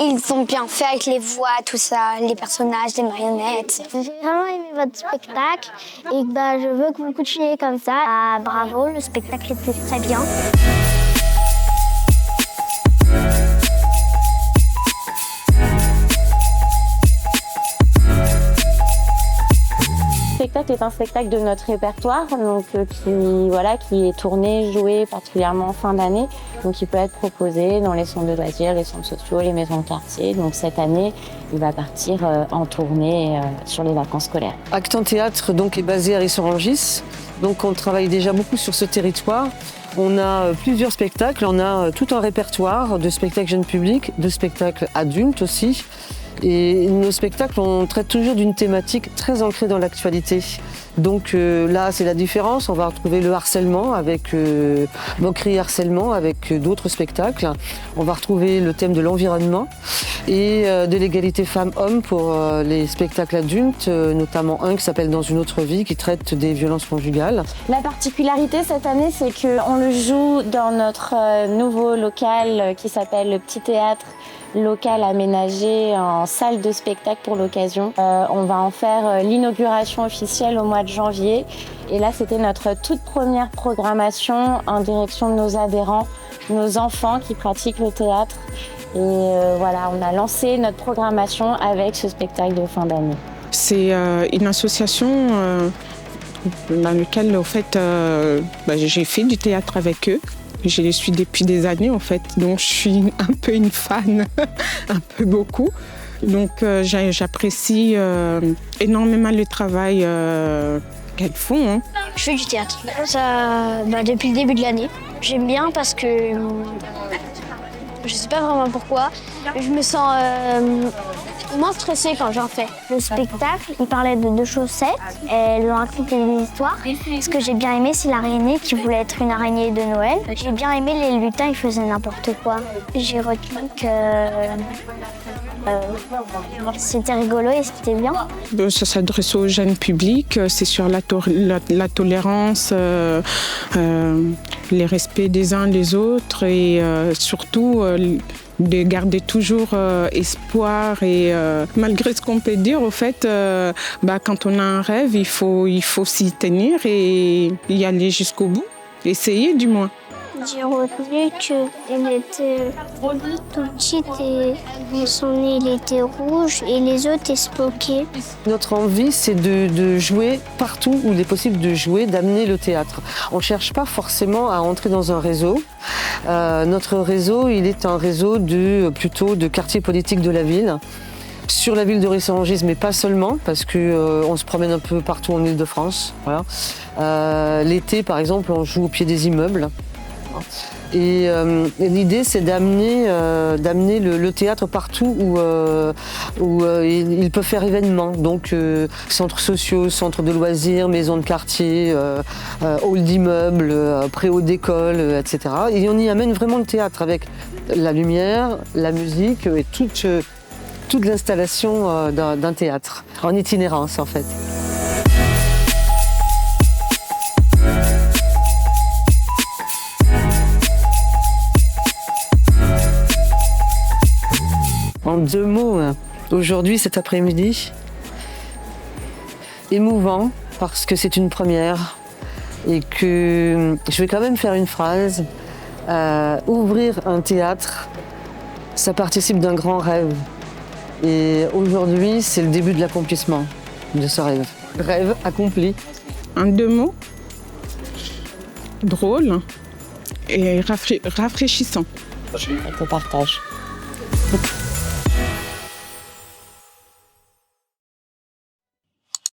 Ils ont bien fait avec les voix, tout ça, les personnages, les marionnettes. J'ai vraiment aimé votre spectacle et je veux que vous continuiez comme ça. Bravo, le spectacle était très bien. Le spectacle est un spectacle de notre répertoire, donc qui est tourné, joué particulièrement en fin d'année, donc il peut être proposé dans les centres de loisirs, les centres sociaux, les maisons de quartier. Donc cette année, il va partir en tournée sur les vacances scolaires. Actant Théâtre donc est basé à Ris-Orangis, donc on travaille déjà beaucoup sur ce territoire. On a plusieurs spectacles, on a tout un répertoire de spectacles jeunes publics, de spectacles adultes aussi. Et nos spectacles, on traite toujours d'une thématique très ancrée dans l'actualité. Donc là, c'est la différence. On va retrouver le harcèlement avec moquerie harcèlement avec d'autres spectacles. On va retrouver le thème de l'environnement et de l'égalité femmes-hommes pour les spectacles adultes, notamment un qui s'appelle Dans une autre vie, qui traite des violences conjugales. La particularité cette année, c'est qu'on le joue dans notre nouveau local qui s'appelle le Petit Théâtre, local aménagé en salle de spectacle pour l'occasion. On va en faire l'inauguration officielle au mois de janvier. Et là, c'était notre toute première programmation en direction de nos adhérents, nos enfants qui pratiquent le théâtre. Et on a lancé notre programmation avec ce spectacle de fin d'année. C'est une association dans laquelle, en fait, j'ai fait du théâtre avec eux. Je les suis depuis des années, en fait, donc je suis un peu une fan, un peu beaucoup. Donc j'apprécie énormément le travail qu'elles font. Hein. Je fais du théâtre, ça, depuis le début de l'année. J'aime bien parce que je sais pas vraiment pourquoi, je me sens moins stressée quand j'en fais. Le spectacle, il parlait de deux chaussettes, elles ont raconté des histoires. Ce que j'ai bien aimé, c'est l'araignée qui voulait être une araignée de Noël. J'ai bien aimé les lutins, ils faisaient n'importe quoi. J'ai retenu que c'était rigolo et c'était bien. Ça s'adresse aux jeunes publics, c'est sur la tolérance, les respects des uns des autres et surtout de garder toujours espoir et malgré ce qu'on peut dire, au fait, quand on a un rêve, il faut s'y tenir et y aller jusqu'au bout, essayer du moins. J'ai retenu qu'elle était tout petite et son nez il était rouge et les autres espoqués. Notre envie, c'est de jouer partout où il est possible de jouer, d'amener le théâtre. On ne cherche pas forcément à entrer dans un réseau. Notre réseau, il est un réseau plutôt de quartiers politiques de la ville. Sur la ville de Ris-Orangis, mais pas seulement, parce qu'on se promène un peu partout en Île-de-France. Voilà. L'été, par exemple, on joue au pied des immeubles. Et l'idée, c'est d'amener le théâtre partout où il peut faire événement. Donc, centres sociaux, centres de loisirs, maisons de quartier, halls d'immeubles, préaux d'école, etc. Et on y amène vraiment le théâtre avec la lumière, la musique et toute l'installation d'un théâtre, en itinérance en fait. En deux mots, aujourd'hui, cet après-midi, émouvant parce que c'est une première et que je vais quand même faire une phrase. Ouvrir un théâtre, ça participe d'un grand rêve. Et aujourd'hui, c'est le début de l'accomplissement de ce rêve. Rêve accompli. En deux mots, drôle et rafraîchissant. On partage.